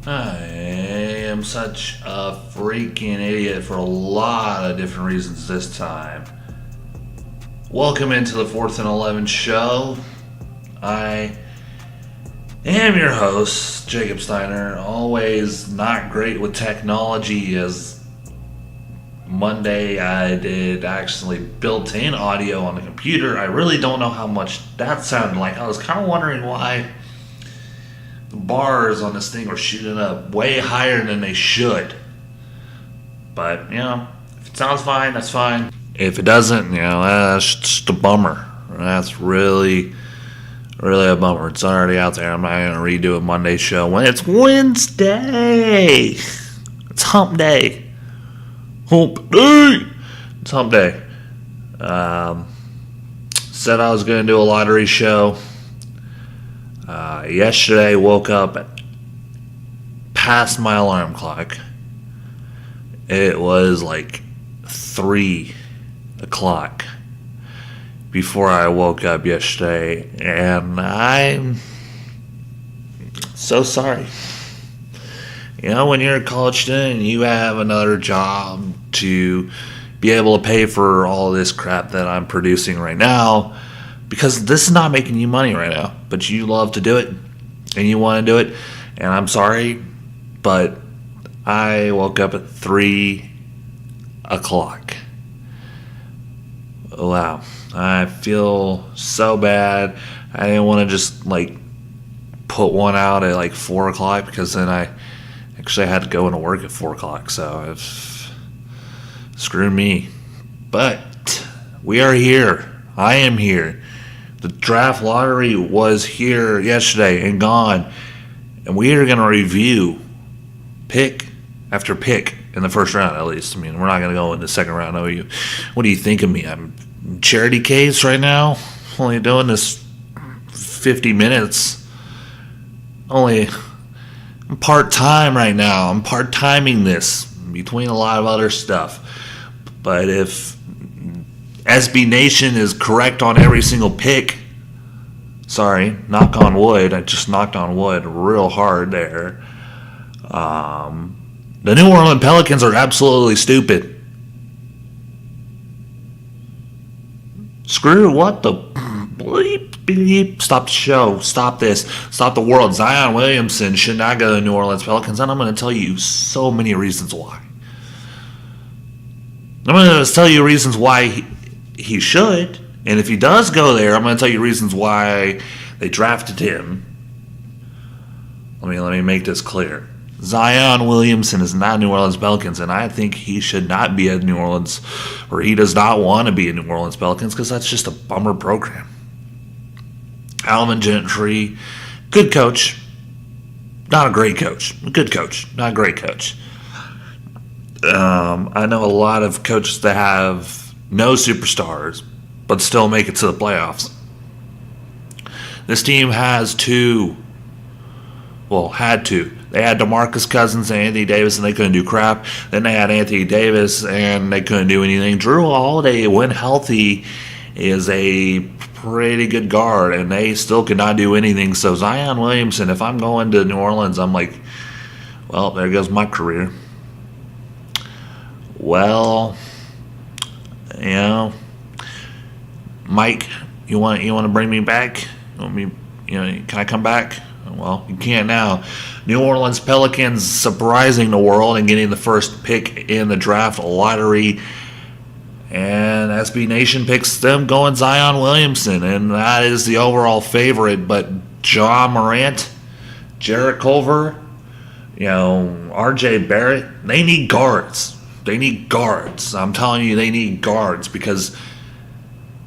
I am such a freaking idiot for a lot of different reasons this time. Welcome into the 4th and 11 show. I am your host, Jacob Steiner. Always not great with technology, as Monday I did actually built in audio on the computer. I really don't know how much that sounded like. I was kind of wondering why the bars on this thing were shooting up way higher than they should. But, if it sounds fine, that's fine. If it doesn't, that's just a bummer. That's really a bummer. It's already out there. I'm not going to redo a Monday show when it's Wednesday. It's hump day. Hump day. It's hump day. Said I was going to do a lottery show. Yesterday, woke up past my alarm clock. It was like 3 o'clock before I woke up yesterday, and I'm so sorry. When you're a college student and you have another job to be able to pay for all this crap that I'm producing right now, because this is not making you money right now, but you love to do it and you want to do it, and I'm sorry, but I woke up at 3 o'clock. Wow. I feel so bad. I didn't want to just put one out at 4 o'clock, because then I actually had to go into work at 4 o'clock, so screw me. But we are here. I am here. The draft lottery was here yesterday and gone. And we are going to review pick after pick in the first round, at least. I mean, we're not going to go in the second round. What do you think of me? I'm in charity case right now. Only doing this 50 minutes. I'm part-time right now. I'm part-timing this between a lot of other stuff. But if SB Nation is correct on every single pick, sorry, knock on wood, I just knocked on wood real hard there. The New Orleans Pelicans are absolutely stupid. Screw what the bleep, bleep. Stop the show. Stop this. Stop the world. Zion Williamson should not go to the New Orleans Pelicans, and I'm going to tell you so many reasons why. I'm going to tell you reasons why he should, and if he does go there, I'm going to tell you reasons why they drafted him. Let me make this clear. Zion Williamson is not New Orleans Pelicans, and I think he should not be at New Orleans, or he does not want to be in New Orleans Pelicans, because that's just a bummer program. Alvin Gentry, good coach, not a great coach. Good coach, not a great coach. I know a lot of coaches that have no superstars, but still make it to the playoffs. This team had two. They had DeMarcus Cousins and Anthony Davis, and they couldn't do crap. Then they had Anthony Davis, and they couldn't do anything. Drew Holiday, when healthy, is a pretty good guard, and they still could not do anything. So Zion Williamson, if I'm going to New Orleans, I'm like, well, there goes my career. Well, Mike, you want to bring me back? Can I come back? Well, you can't now. New Orleans Pelicans surprising the world and getting the first pick in the draft lottery. And SB Nation picks them going Zion Williamson, and that is the overall favorite. But John Morant, Jarrett Culver, RJ Barrett, they need guards. I'm telling you, they need guards, because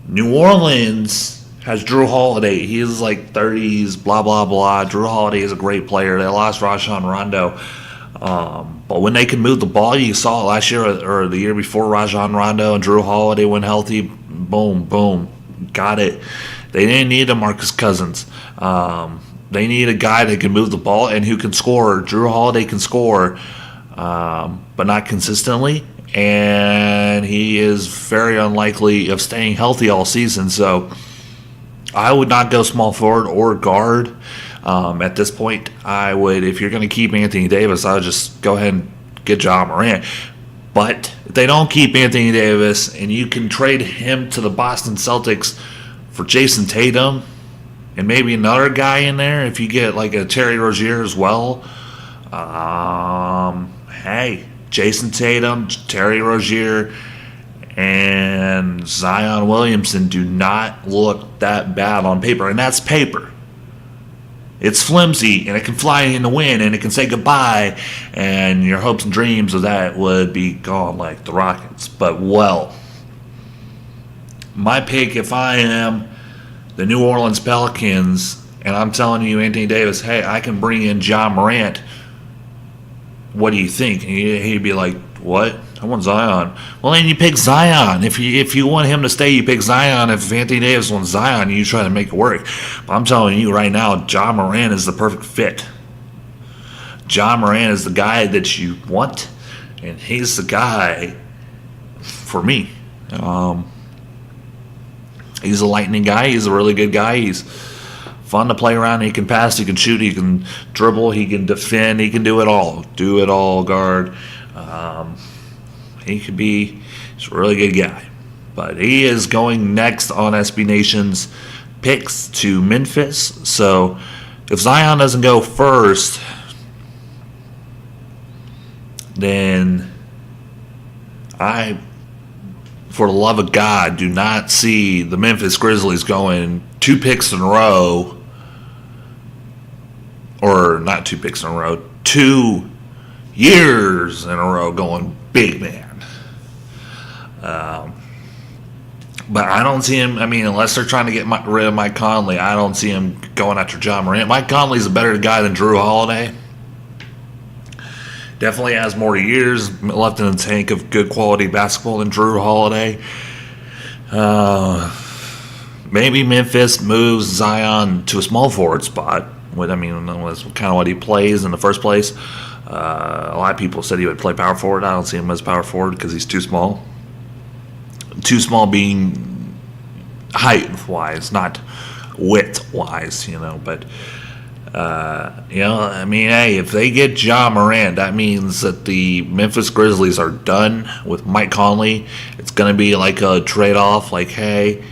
New Orleans has Drew Holiday. He is 30s, blah, blah, blah. Drew Holiday is a great player. They lost Rajon Rondo. But when they can move the ball, you saw it last year or the year before, Rajon Rondo and Drew Holiday when healthy. Boom, boom. Got it. They didn't need a Marcus Cousins. They need a guy that can move the ball and who can score. Drew Holiday can score, but not consistently. And he is very unlikely of staying healthy all season. So I would not go small forward or guard. At this point, I would, if you're going to keep Anthony Davis, I would just go ahead and get Ja Morant. But if they don't keep Anthony Davis and you can trade him to the Boston Celtics for Jason Tatum and maybe another guy in there, if you get like a Terry Rozier as well, hey, Jason Tatum, Terry Rozier, and Zion Williamson do not look that bad on paper. And that's paper. It's flimsy, and it can fly in the wind, and it can say goodbye, and your hopes and dreams of that would be gone like the Rockets. But, well, my pick, if I am the New Orleans Pelicans, and I'm telling you, Anthony Davis, hey, I can bring in Ja Morant, what do you think? And he'd be like, what? I want Zion. Well, then you pick Zion. If you want him to stay, you pick Zion. If Anthony Davis wants Zion, you try to make it work. But I'm telling you right now, Ja Morant is the perfect fit. Ja Morant is the guy that you want, and he's the guy for me. He's a lightning guy. He's a really good guy. He's fun to play around. He can pass. He can shoot. He can dribble. He can defend. He can do it all. Do it all, guard. He's a really good guy. But he is going next on SB Nation's picks to Memphis. So if Zion doesn't go first, then I, for the love of God, do not see the Memphis Grizzlies going 2 picks in a row. Or not 2 picks in a row, 2 years in a row going big man. But I don't see him, unless they're trying to get rid of Mike Conley, I don't see him going after Ja Morant. Mike Conley's a better guy than Drew Holiday. Definitely has more years left in the tank of good quality basketball than Drew Holiday. Maybe Memphis moves Zion to a small forward spot. That's kind of what he plays in the first place. A lot of people said he would play power forward. I don't see him as power forward because he's too small. Too small being height-wise, not width-wise, But, hey, if they get Ja Morant, that means that the Memphis Grizzlies are done with Mike Conley. It's going to be like a trade-off, like, hey,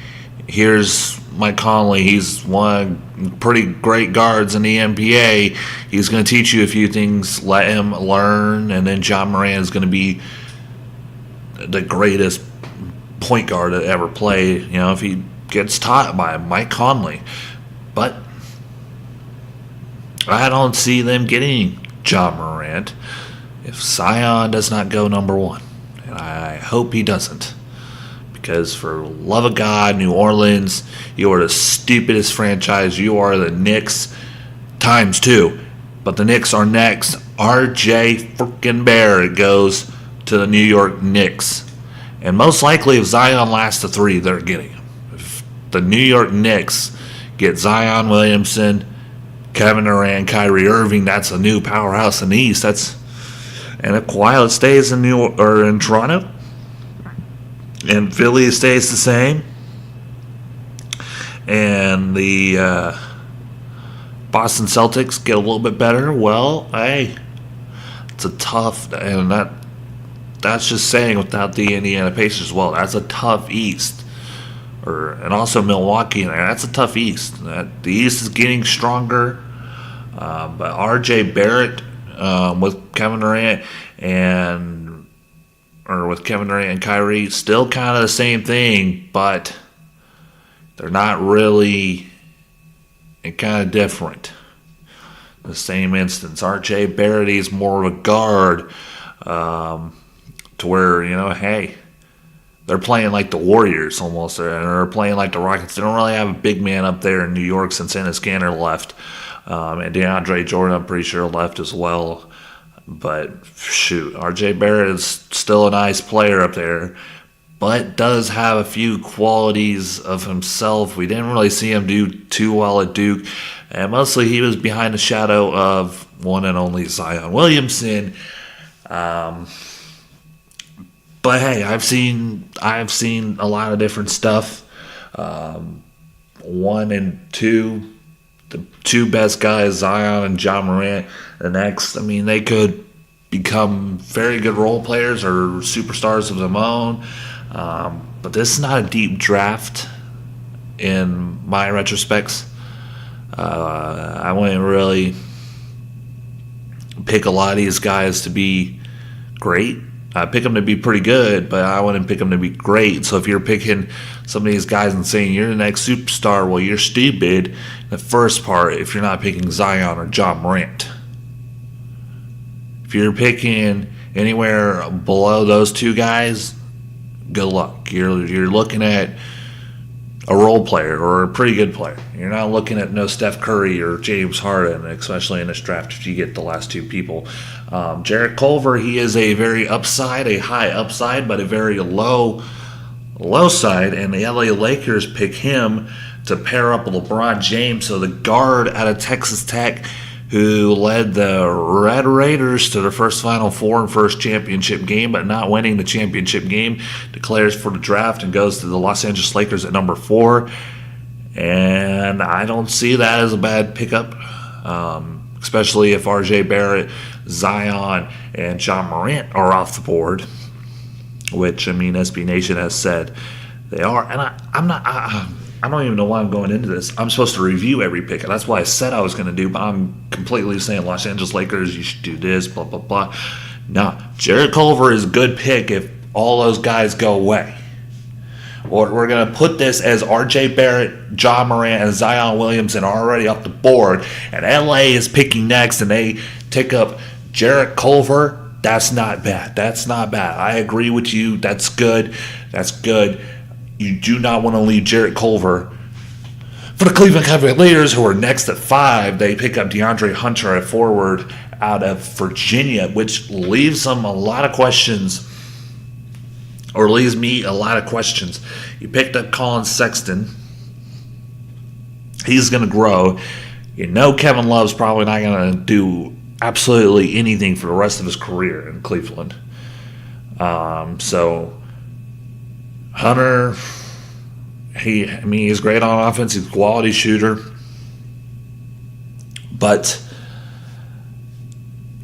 here's Mike Conley. He's one of pretty great guards in the NBA. He's going to teach you a few things. Let him learn. And then Ja Morant is going to be the greatest point guard to ever play, if he gets taught by Mike Conley. But I don't see them getting Ja Morant if Zion does not go number 1. And I hope he doesn't. Because for love of God, New Orleans, you are the stupidest franchise. You are the Knicks times 2. But the Knicks are next. RJ freaking Barrett goes to the New York Knicks. And most likely, if Zion lasts to 3, they're getting him. If the New York Knicks get Zion Williamson, Kevin Durant, Kyrie Irving, that's a new powerhouse in the East. And if Kawhi stays in Toronto, and Philly stays the same, and the Boston Celtics get a little bit better, well, hey, it's a tough, and that's just saying without the Indiana Pacers as well. That's a tough East. And also Milwaukee, and that's a tough East. The East is getting stronger, but RJ Barrett with Kevin Durant and Kyrie, still kind of the same thing, but they're not really, and kind of different. The same instance. RJ Barrett is more of a guard, to where, hey, they're playing like the Warriors almost, and they're playing like the Rockets. They don't really have a big man up there in New York since Enes Kanter left. And DeAndre Jordan, I'm pretty sure, left as well. But, shoot, RJ Barrett is still a nice player up there, but does have a few qualities of himself. We didn't really see him do too well at Duke, and mostly he was behind the shadow of one and only Zion Williamson. But hey, I've seen a lot of different stuff. 1 and 2 the two best guys, Zion and John Morant, the next. I mean, they could become very good role players or superstars of their own. But this is not a deep draft in my retrospects. I wouldn't really pick a lot of these guys to be great. I pick them to be pretty good, but I wouldn't pick them to be great. So if you're picking some of these guys and saying you're the next superstar, well, you're stupid. The first part, if you're not picking Zion or John Morant. If you're picking anywhere below those two guys, good luck. You're looking at a role player or a pretty good player. You're not looking at no Steph Curry or James Harden, especially in this draft if you get the last two people. Jarrett Culver, he is a very high upside, but a very low side, and the LA Lakers pick him to pair up with LeBron James, so the guard out of Texas Tech who led the Red Raiders to their first Final Four and first championship game, but not winning the championship game, declares for the draft and goes to the Los Angeles Lakers at number 4. And I don't see that as a bad pickup, especially if R.J. Barrett, Zion, and John Morant are off the board, which, I mean, SB Nation has said they are. And I don't even know why I'm going into this. I'm supposed to review every pick, and that's what I said I was going to do, but I'm completely saying Los Angeles Lakers, you should do this, blah, blah, blah. No, Jarrett Culver is a good pick if all those guys go away. We're going to put this as R.J. Barrett, John Morant, and Zion Williamson are already off the board, and L.A. is picking next, and they take up Jarrett Culver. That's not bad. That's not bad. I agree with you. That's good. That's good. You do not want to leave Jarrett Culver. For the Cleveland Cavaliers, who are next at 5, they pick up DeAndre Hunter at forward out of Virginia, which leaves them a lot of questions, or leaves me a lot of questions. You picked up Colin Sexton. He's going to grow. You know Kevin Love's probably not going to do absolutely anything for the rest of his career in Cleveland. So Hunter, he's great on offense. He's a quality shooter. But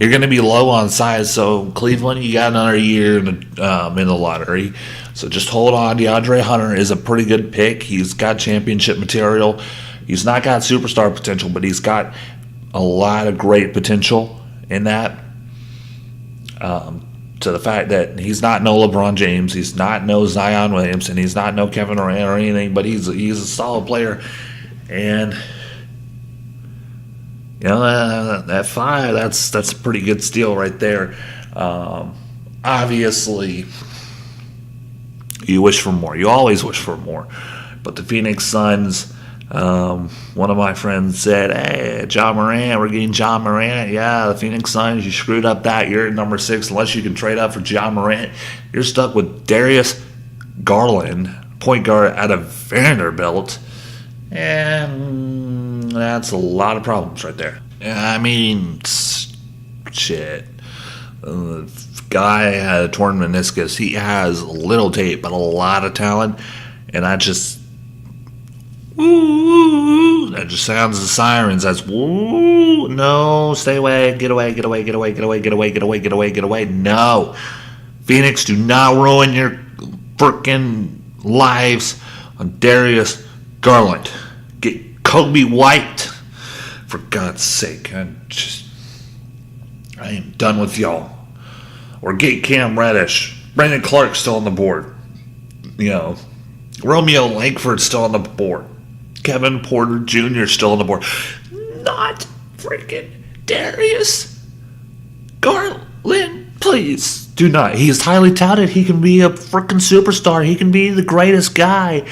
you're going to be low on size. So Cleveland, you got another year in the lottery. So just hold on. DeAndre Hunter is a pretty good pick. He's got championship material. He's not got superstar potential, but he's got a lot of great potential in that. To the fact that he's not no LeBron James, he's not no Zion Williamson, he's not no Kevin Durant or anything, but he's a solid player. And you know, at 5, that's a pretty good steal right there. Obviously, you wish for more. You always wish for more. But the Phoenix Suns, one of my friends said, hey, John Morant, we're getting John Morant. Yeah, the Phoenix Suns, you screwed up that. You're at number 6. Unless you can trade up for John Morant, you're stuck with Darius Garland, point guard out of Vanderbilt. And that's a lot of problems right there. I mean, shit. The guy had a torn meniscus. He has little tape, but a lot of talent. And I just... Ooh, that just sounds the sirens. That's woo. No, stay away. Get away. Get away. Get away. Get away. Get away. Get away. Get away. Get away. No, Phoenix, do not ruin your freaking lives on Darius Garland. Get Kobe White, for God's sake. I am done with y'all. Or get Cam Reddish. Brandon Clark's still on the board. You know, Romeo Langford's still on the board. Kevin Porter Jr. still on the board. Not freaking Darius Garland. Please do not. He is highly touted. He can be a freaking superstar. He can be the greatest guy.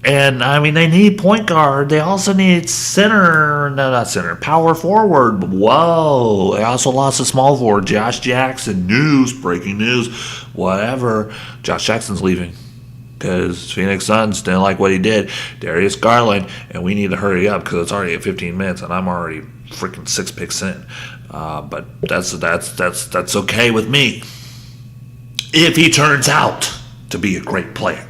And, I mean, they need point guard. They also need center. No, not center. Power forward. Whoa. They also lost a small forward. Josh Jackson. Breaking news. Whatever. Josh Jackson's leaving. Because Phoenix Suns didn't like what he did. Darius Garland, and we need to hurry up because it's already at 15 minutes, and I'm already freaking 6 picks in. But that's okay with me. If he turns out to be a great player.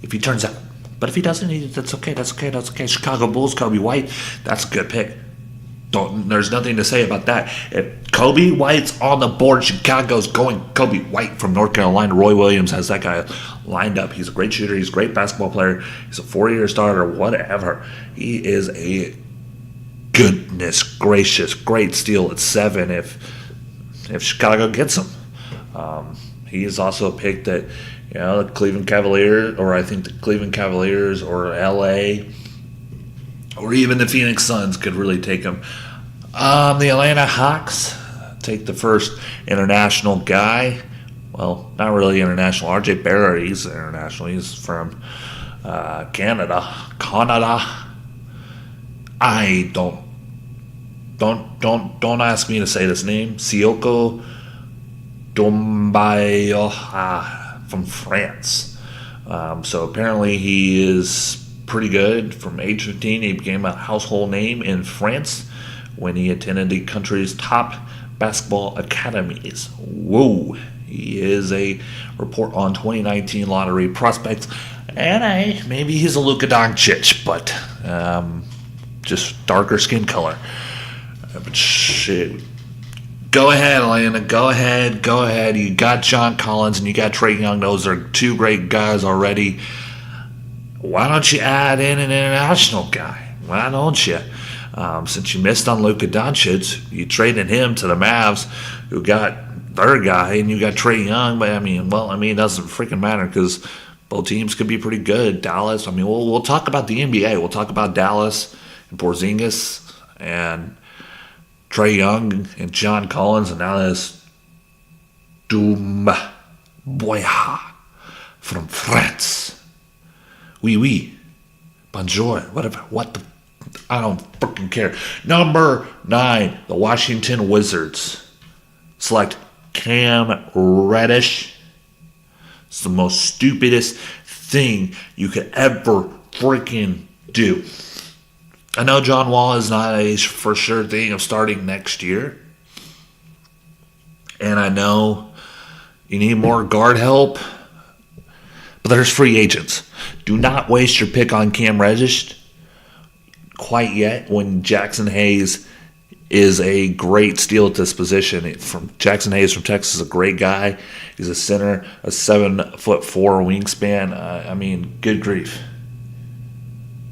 If he turns out. But if he doesn't, that's okay. That's okay. That's okay. Chicago Bulls, Kobe White, that's a good pick. There's nothing to say about that. If Kobe White's on the board, Chicago's going Kobe White from North Carolina. Roy Williams has that guy lined up. He's a great shooter. He's a great basketball player. He's a 4-year starter, whatever. He is a goodness gracious great steal at 7 if Chicago gets him. He is also a pick that, the Cleveland Cavaliers, or I think the Cleveland Cavaliers or LA, or even the Phoenix Suns could really take him. The Atlanta Hawks take the first international guy. Well, not really international. RJ Barrett, he's international. He's from Canada. I don't ask me to say this name. Sioko Dombayo from France. So apparently he is pretty good. From age 15, he became a household name in France when he attended the country's top basketball academies. Whoa! He is a report on 2019 lottery prospects, and maybe he's a Luka Doncic, but just darker skin color. But shit. Go ahead, Atlanta. Go ahead. You got John Collins and you got Trae Young. Those are two great guys already. Why don't you add in an international guy? Why don't you? Since you missed on Luka Doncic, you traded him to the Mavs, who got their guy, and you got Trae Young. But it doesn't freaking matter because both teams could be pretty good. Dallas. We'll talk about the NBA. We'll talk about Dallas and Porzingis and Trae Young and John Collins, and now there's Dumboya from France. Oui. Bonjour. Whatever. I don't freaking care. Number 9, the Washington Wizards select Cam Reddish. It's the most stupidest thing you could ever freaking do. I know John Wall is not a for sure thing of starting next year. And I know you need more guard help. But there's free agents. Do not waste your pick on Cam Reddish quite yet when Jackson Hayes is a great steal at this position. Jackson Hayes from Texas is a great guy. He's a center, a 7'4" wingspan. Good grief.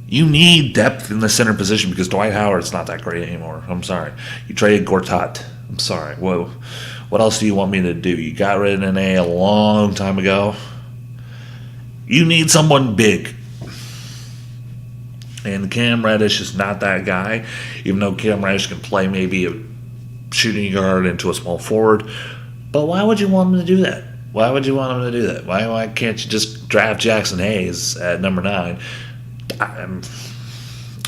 You need depth in the center position because Dwight Howard's not that great anymore. I'm sorry. You traded Gortat. I'm sorry. Whoa. What else do you want me to do? You got rid of Nene a long time ago. You need someone big. And Cam Reddish is not that guy, even though Cam Reddish can play maybe a shooting guard into a small forward. But why would you want him to do that? Why can't you just draft Jackson Hayes at number 9?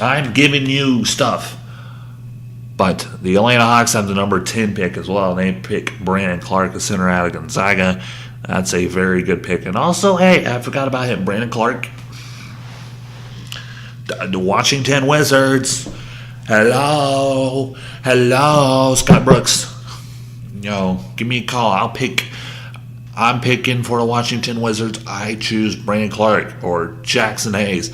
I'm giving you stuff. But the Atlanta Hawks have the number 10 pick as well. They pick Brandon Clark, a center out of Gonzaga. That's a very good pick. And also, hey, I forgot about him. Brandon Clark. The Washington Wizards. Hello. Scott Brooks. Give me a call. I'm picking for the Washington Wizards. I choose Brandon Clark or Jackson Hayes.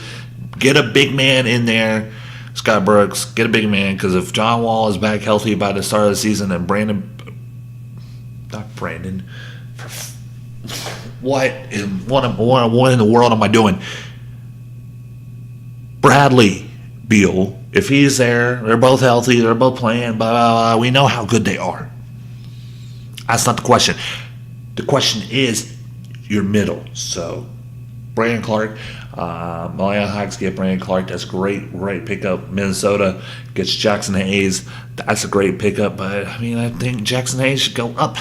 Get a big man in there. Scott Brooks, get a big man, because if John Wall is back healthy by the start of the season, and what in the world am I doing? Bradley Beal, if he's there, they're both healthy, they're both playing, blah, blah, blah, we know how good they are. That's not the question. The question is your middle. So, Brandon Clark, Atlanta Hawks get Brandon Clark. That's a great pickup. Minnesota gets Jackson Hayes. That's a great pickup. But, I think Jackson Hayes should go up.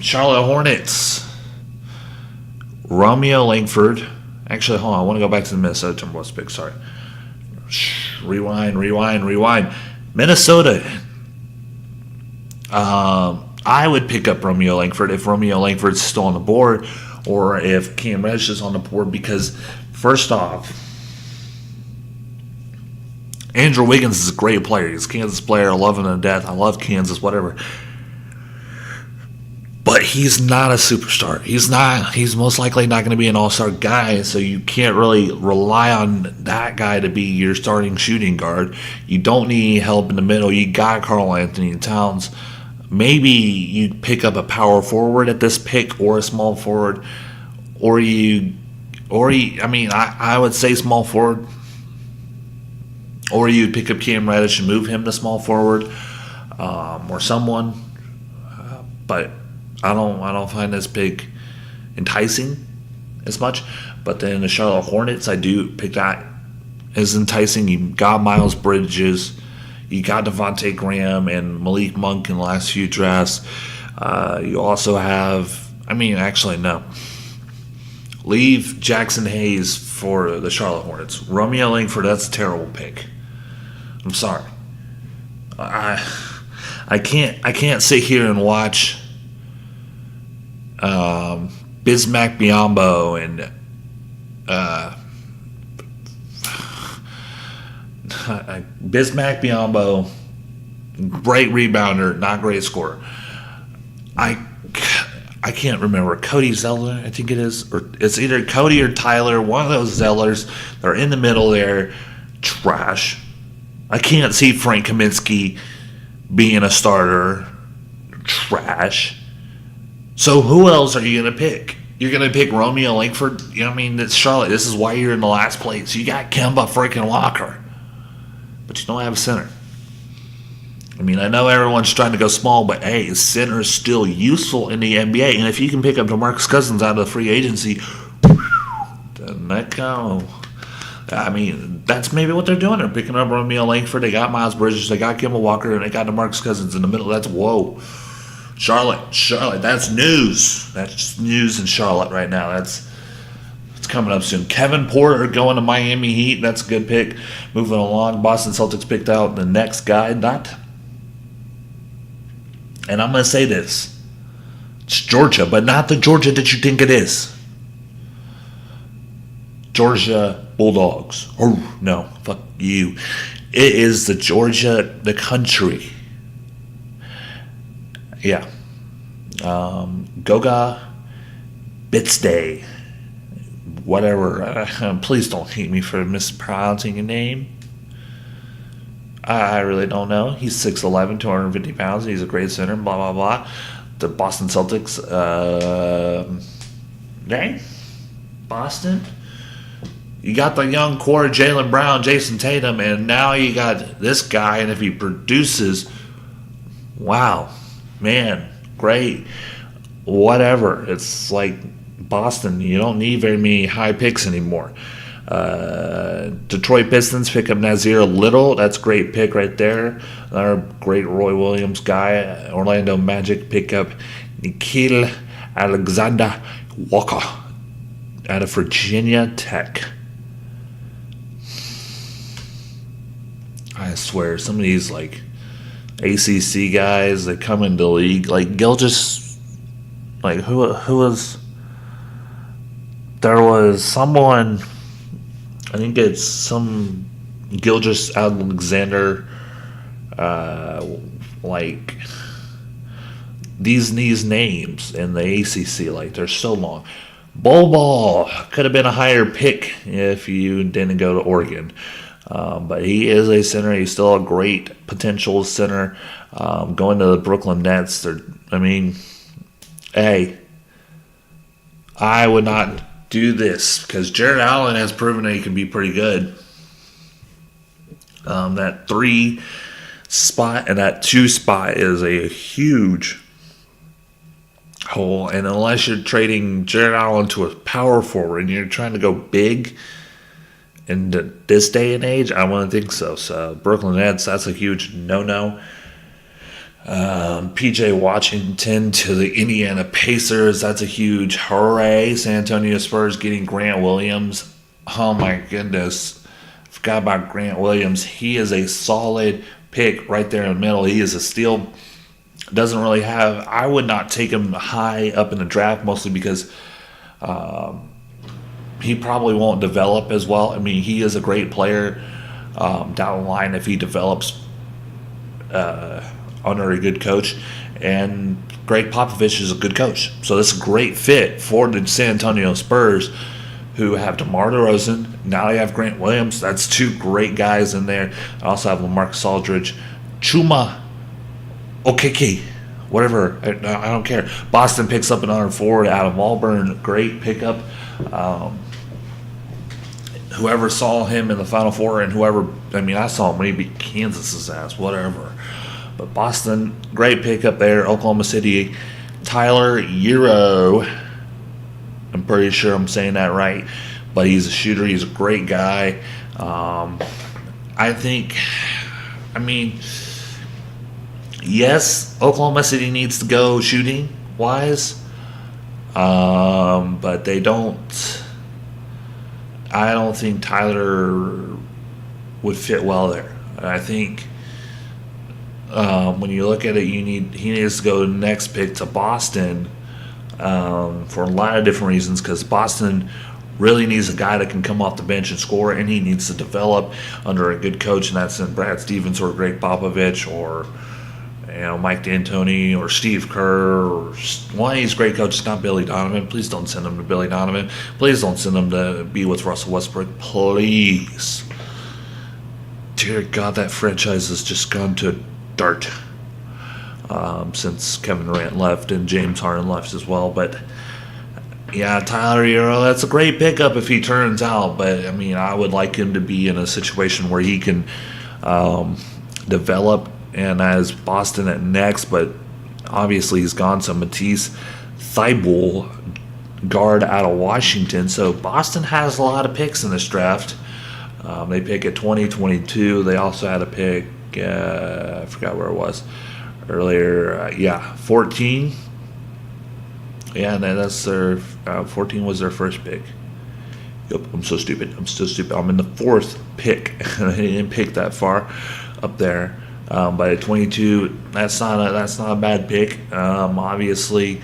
Charlotte Hornets. Romeo Langford. Actually, hold on. I want to go back to the Minnesota Timberwolves pick. Sorry. Rewind. Minnesota. I would pick up Romeo Langford if Romeo Langford's still on the board, or if Cam Reddish is on the board, because first off, Andrew Wiggins is a great player. He's a Kansas player. I love him to death. I love Kansas, whatever. But he's not a superstar. He's not. He's most likely not going to be an all-star guy. So you can't really rely on that guy to be your starting shooting guard. You don't need help in the middle. You got Karl Anthony Towns. Maybe you pick up a power forward at this pick or a small forward, I would say small forward, or you pick up Cam Reddish and move him to small forward, or someone. But I don't find this pick enticing as much. But then the Charlotte Hornets, I do pick that as enticing. You got Miles Bridges. You got Devontae Graham and Malik Monk in the last few drafts. You also have, no. Leave Jackson Hayes for the Charlotte Hornets. Romeo Langford, that's a terrible pick. I'm sorry. I can't sit here and watch Bismack Biyombo and Bismack Biyombo, great rebounder, not great scorer. I can't remember. Cody Zeller, I think it is. Or it's either Cody or Tyler, one of those Zellers. They're in the middle there. Trash. I can't see Frank Kaminsky being a starter. Trash. So who else are you going to pick? You're going to pick Romeo Langford? It's Charlotte. This is why you're in the last place. You got Kemba freaking Walker. But you don't have a center. I know everyone's trying to go small, but hey, center is still useful in the NBA. And if you can pick up DeMarcus Cousins out of the free agency, then that's maybe what they're doing. They're picking up Romeo Langford. They got Miles Bridges. They got Kemba Walker. And they got DeMarcus Cousins in the middle. That's whoa. Charlotte, that's news. That's news in Charlotte right now. It's coming up soon. Kevin Porter going to Miami Heat. That's a good pick. Moving along, Boston Celtics picked out the next guy. And I'm going to say this. It's Georgia, but not the Georgia that you think it is. Georgia Bulldogs. Oh, no. Fuck you. It is the Georgia, the country. Yeah. Goga Bitsday. Whatever. Please don't hate me for mispronouncing your name. I really don't know. He's 6'11", 250 pounds. He's a great center, blah, blah, blah. The Boston Celtics. Boston? You got the young core, Jaylen Brown, Jason Tatum, and now you got this guy, and if he produces, wow, man, great. Whatever. It's like Boston. You don't need very many high picks anymore. Detroit Pistons pick up Nazir Little. That's a great pick right there. Another great Roy Williams guy. Orlando Magic pick up Nikhil Alexander Walker out of Virginia Tech. I swear, some of these like ACC guys that come into the league, like Gilgis, like who was? There was someone. I think it's some Gilgeous Alexander, like these names in the ACC, like they're so long. Bol could have been a higher pick if you didn't go to Oregon, but he is a center. He's still a great potential center. Going to the Brooklyn Nets, hey, I would not do this because Jared Allen has proven that he can be pretty good. That 3 spot and that 2 spot is a huge hole, and unless you're trading Jared Allen to a power forward and you're trying to go big in this day and age, I wouldn't think so. So Brooklyn Nets, that's a huge no-no. PJ Washington to the Indiana Pacers. That's a huge hooray. San Antonio Spurs getting Grant Williams. Oh my goodness. Forgot about Grant Williams. He is a solid pick right there in the middle. He is a steal. Doesn't really have, I would not take him high up in the draft, mostly because he probably won't develop as well. He is a great player down the line if he develops under a good coach, and Greg Popovich is a good coach. So this is a great fit for the San Antonio Spurs, who have DeMar DeRozan. Now they have Grant Williams. That's two great guys in there. I also have LaMarcus Aldridge, Chuma Okeke, whatever. I don't care. Boston picks up another forward out of Auburn. Great pickup. Whoever saw him in the Final Four, and I saw him when he beat Kansas's ass, whatever. But Boston, great pickup there. Oklahoma City, Tyler Hero. I'm pretty sure I'm saying that right. But he's a shooter. He's a great guy. Yes, Oklahoma City needs to go shooting-wise. But they don't. I don't think Tyler would fit well there. I think when you look at it, he needs to go next pick to Boston for a lot of different reasons, because Boston really needs a guy that can come off the bench and score, and he needs to develop under a good coach, and that's in Brad Stevens or Greg Popovich or Mike D'Antoni or Steve Kerr or one of these great coaches, not Billy Donovan. Please don't send him to Billy Donovan. Please don't send him to be with Russell Westbrook. Please. Dear God, that franchise has just gone to dirt since Kevin Durant left and James Harden left as well. But yeah, Tyler Hero, that's a great pickup if he turns out. But I would like him to be in a situation where he can develop, and as Boston at next, but obviously he's gone. So Matisse Thybulle, guard out of Washington. So Boston has a lot of picks in this draft. They pick at 2022. They also had a pick, I forgot where it was earlier. 14. Yeah, and that's their 14 was their first pick. Yep, I'm so stupid. I'm in the fourth pick. I didn't pick that far up there. But at 22, that's not a bad pick. Obviously,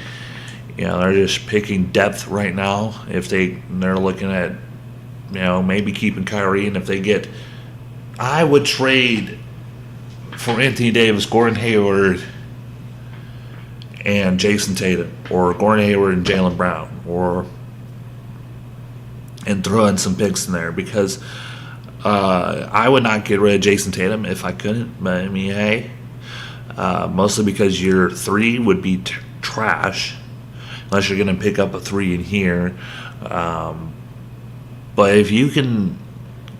they're just picking depth right now. If they're looking at, maybe keeping Kyrie, and if they get, I would trade for Anthony Davis, Gordon Hayward, and Jason Tatum, or Gordon Hayward and Jaylen Brown, and throw in some picks in there, because I would not get rid of Jason Tatum if I couldn't. But hey, mostly because your 3 would be trash, unless you're going to pick up a 3 in here. But if you can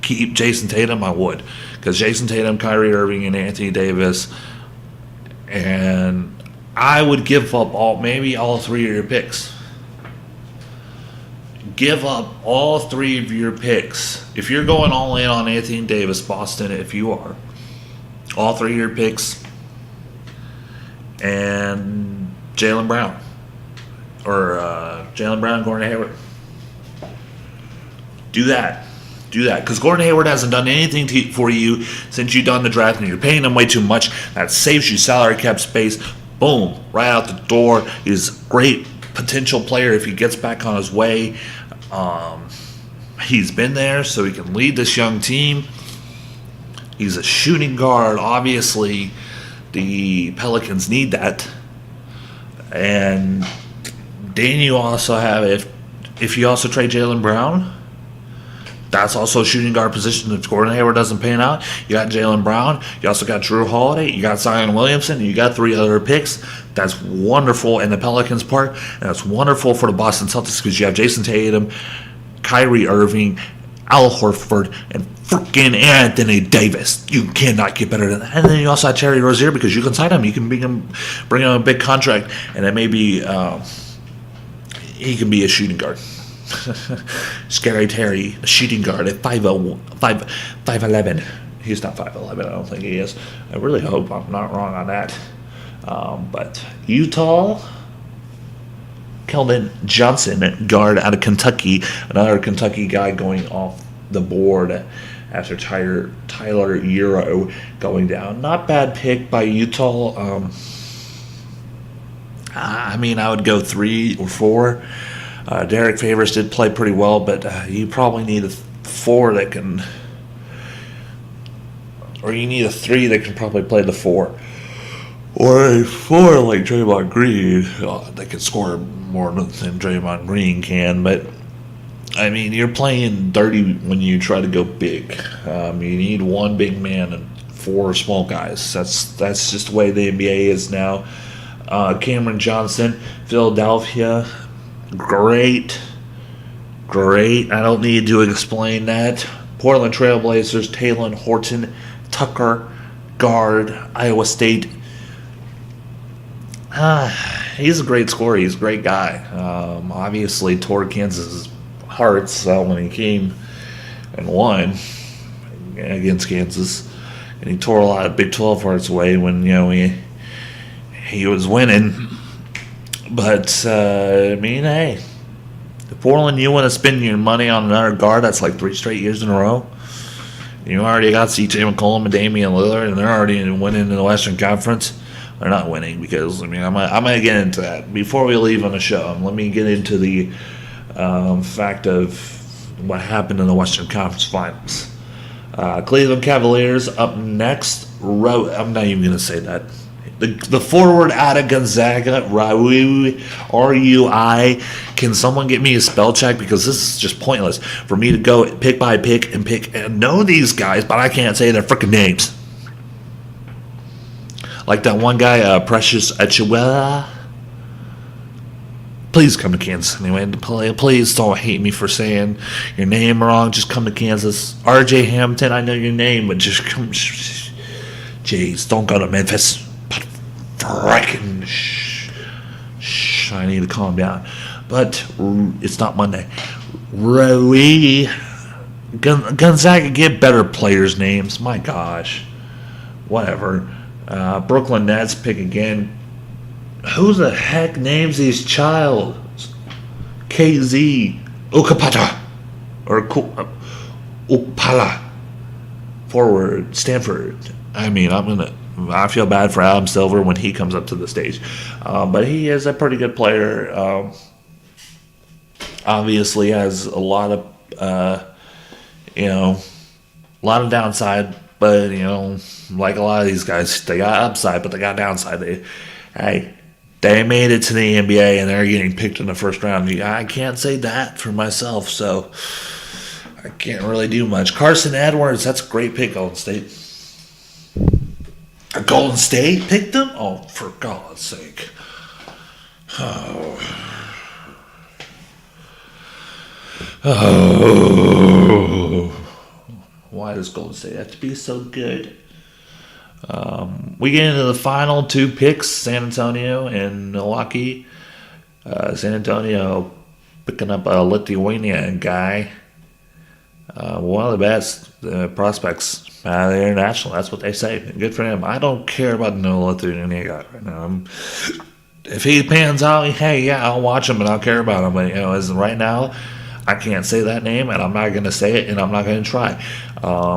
keep Jason Tatum, I would, because Jason Tatum, Kyrie Irving, and Anthony Davis, and I would give up all 3 of your picks. Give up all 3 of your picks. If you're going all in on Anthony Davis, Boston, if you are, all 3 of your picks, and Jaylen Brown, or Jaylen Brown, Gordon Hayward. Do that, because Gordon Hayward hasn't done anything for you since you've done the draft, and you're paying him way too much. That saves you salary cap space. Boom, right out the door. He's a great potential player if he gets back on his way. He's been there, so he can lead this young team. He's a shooting guard. Obviously, the Pelicans need that. And then you also have, if you also trade Jaylen Brown, that's also a shooting guard position. If Gordon Hayward doesn't pan out, you got Jaylen Brown. You also got Drew Holiday. You got Zion Williamson. And you got 3 other picks. That's wonderful in the Pelicans' part. And that's wonderful for the Boston Celtics, because you have Jason Tatum, Kyrie Irving, Al Horford, and freaking Anthony Davis. You cannot get better than that. And then you also have Terry Rozier, because you can sign him. You can bring him a big contract. And then maybe he can be a shooting guard. Scary Terry, a shooting guard at 5'11". He's not 5'11", I don't think he is. I really hope I'm not wrong on that. But Utah, Keldon Johnson, guard out of Kentucky, another Kentucky guy going off the board after Tyler Hero going down. Not bad pick by Utah. I would go 3 or 4. Derek Favors did play pretty well, but you probably need a 4 that can, or you need a 3 that can probably play the 4. or a four like Draymond Green. They can score more than Draymond Green can, but I mean, you're playing dirty when you try to go big. You need one big man and four small guys. That's just the way the NBA is now. Cameron Johnson, Philadelphia, great. I don't need to explain that. Portland Trailblazers, Taylor Horton Tucker, guard, Iowa State. He's a great scorer. He's a great guy. Obviously, tore Kansas' hearts out when he came and won against Kansas, and he tore a lot of Big 12 hearts away when he was winning. But I mean, hey, if Portland, you want to spend your money on another guard that's like 3 straight years in a row. You already got C.J. McCollum and Damian Lillard, and they're already winning in the Western Conference. They're not winning because, I mean, I'm going to get into that. Before we leave on the show, let me get into the fact of what happened in the Western Conference Finals. Cleveland Cavaliers up next. I'm not even going to say that. The forward out of Gonzaga, R-U-I. Can someone get me a spell check? Because this is just pointless for me to go pick by pick and know these guys, but I can't say their freaking names. Like that one guy, Precious Achiuwa. Please come to Kansas anyway. Please don't hate me for saying your name wrong. Just come to Kansas. RJ Hampton, I know your name, but just come. Jeez, don't go to Memphis. Frickin' I need to calm down. But it's not Monday. Gonzaga, get better players' names. My gosh. Whatever. Brooklyn Nets pick again. Who the heck names these childs? KZ Okapata or Okpala forward Stanford. I mean, I feel bad for Adam Silver when he comes up to the stage, but he is a pretty good player. Obviously, has a lot of downside. But like a lot of these guys, they got upside, but they got downside. They made it to the NBA and they're getting picked in the first round. I can't say that for myself, so I can't really do much. Carson Edwards, that's a great pick, Golden State. Golden State picked them? Oh, for God's sake. Oh. Why does Golden State have to be so good? We get into the final 2 picks, San Antonio and Milwaukee. San Antonio picking up a Lithuanian guy. One of the best prospects out of the international. That's what they say. Good for him. I don't care about no Lithuanian guy right now. If he pans out, hey, yeah, I'll watch him and I'll care about him. But as of right now, I can't say that name, and I'm not going to say it, and I'm not going to try,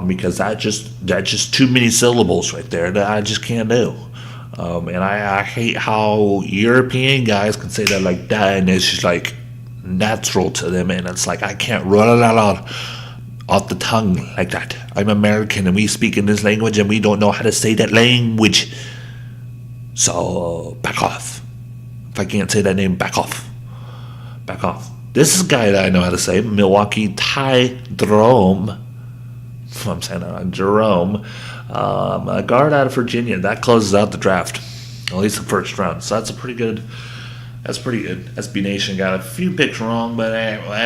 because that's just too many syllables right there that I just can't do. And I hate how European guys can say that like that, and it's just like natural to them, and it's like I can't run it out off the tongue like that. I'm American, and we speak in this language, and we don't know how to say that language. So back off. If I can't say that name, back off. Back off. This is a guy that I know how to say. Milwaukee Ty Jerome. I'm saying that. Jerome. A guard out of Virginia. That closes out the draft. At least the first round. So that's pretty good. SB Nation got a few picks wrong, but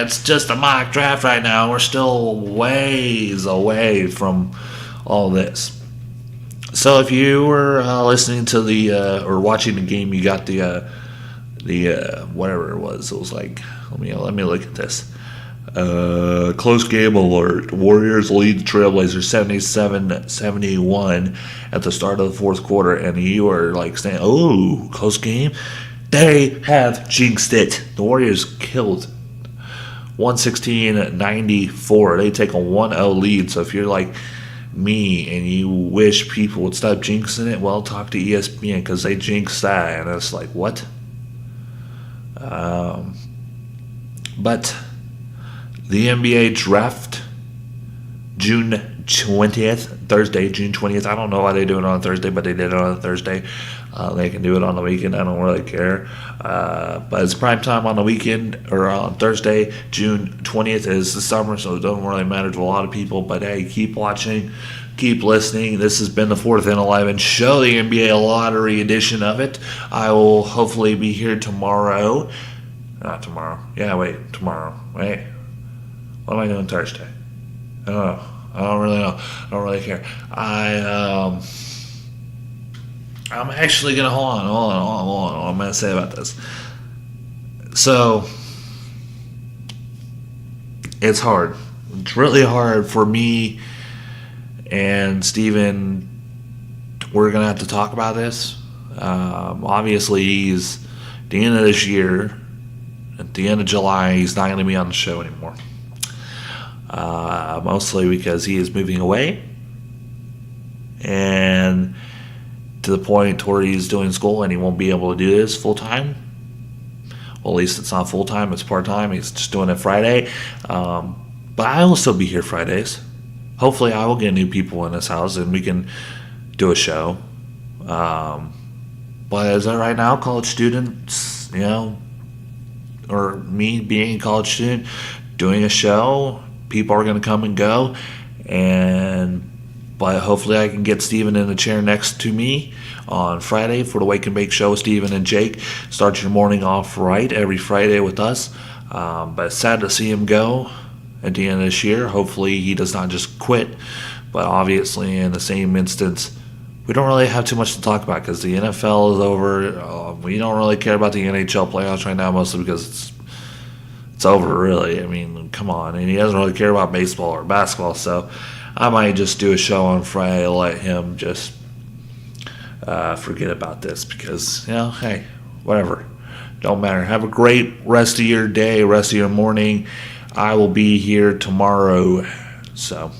it's just a mock draft right now. We're still ways away from all this. So if you were listening to or watching the game, you got the whatever it was. It was like, let me look at this. Close game alert. Warriors lead the Trailblazers 77-71 at the start of the fourth quarter, and you are like saying, oh, close game? They have jinxed it. The Warriors killed 116-94. They take a 1-0 lead. So if you're like me and you wish people would stop jinxing it, well, talk to ESPN, because they jinxed that, and it's like, what? But the NBA draft, June 20th, Thursday, June 20th. I don't know why they do it on a Thursday, but they did it on a Thursday. They can do it on the weekend. I don't really care. But it's prime time on the weekend, or on Thursday, June 20th is the summer, so it doesn't really matter to a lot of people. But hey, keep watching, keep listening. This has been the 4th and 11 show, the NBA Lottery edition of it. I will hopefully be here tomorrow. Not tomorrow. Yeah, wait, tomorrow. Wait. What am I doing Thursday? I don't know. I don't really know. I don't really care. I'm actually gonna hold on. What I'm gonna say about this. So it's hard. It's really hard for me and Steven. We're gonna have to talk about this. Obviously, he's at the end of this year. At the end of July, he's not gonna be on the show anymore. Mostly because he is moving away, and to the point where he's doing school and he won't be able to do this full time. Well, at least it's not full time, it's part time. He's just doing it Friday. But I will still be here Fridays. Hopefully, I will get new people in this house and we can do a show. But as of right now, college students, or me being a college student, doing a show, people are going to come and go, but hopefully I can get Steven in the chair next to me on Friday for the Wake and Bake Show with Steven and Jake. Start your morning off right every Friday with us. But it's sad to see him go at the end of this year. Hopefully he does not just quit, but obviously in the same instance, we don't really have too much to talk about because the NFL is over. We don't really care about the NHL playoffs right now, mostly because it's over, really. I mean, come on. And he doesn't really care about baseball or basketball, so I might just do a show on Friday to let him just forget about this because, hey, whatever. Don't matter. Have a great rest of your day, rest of your morning. I will be here tomorrow, so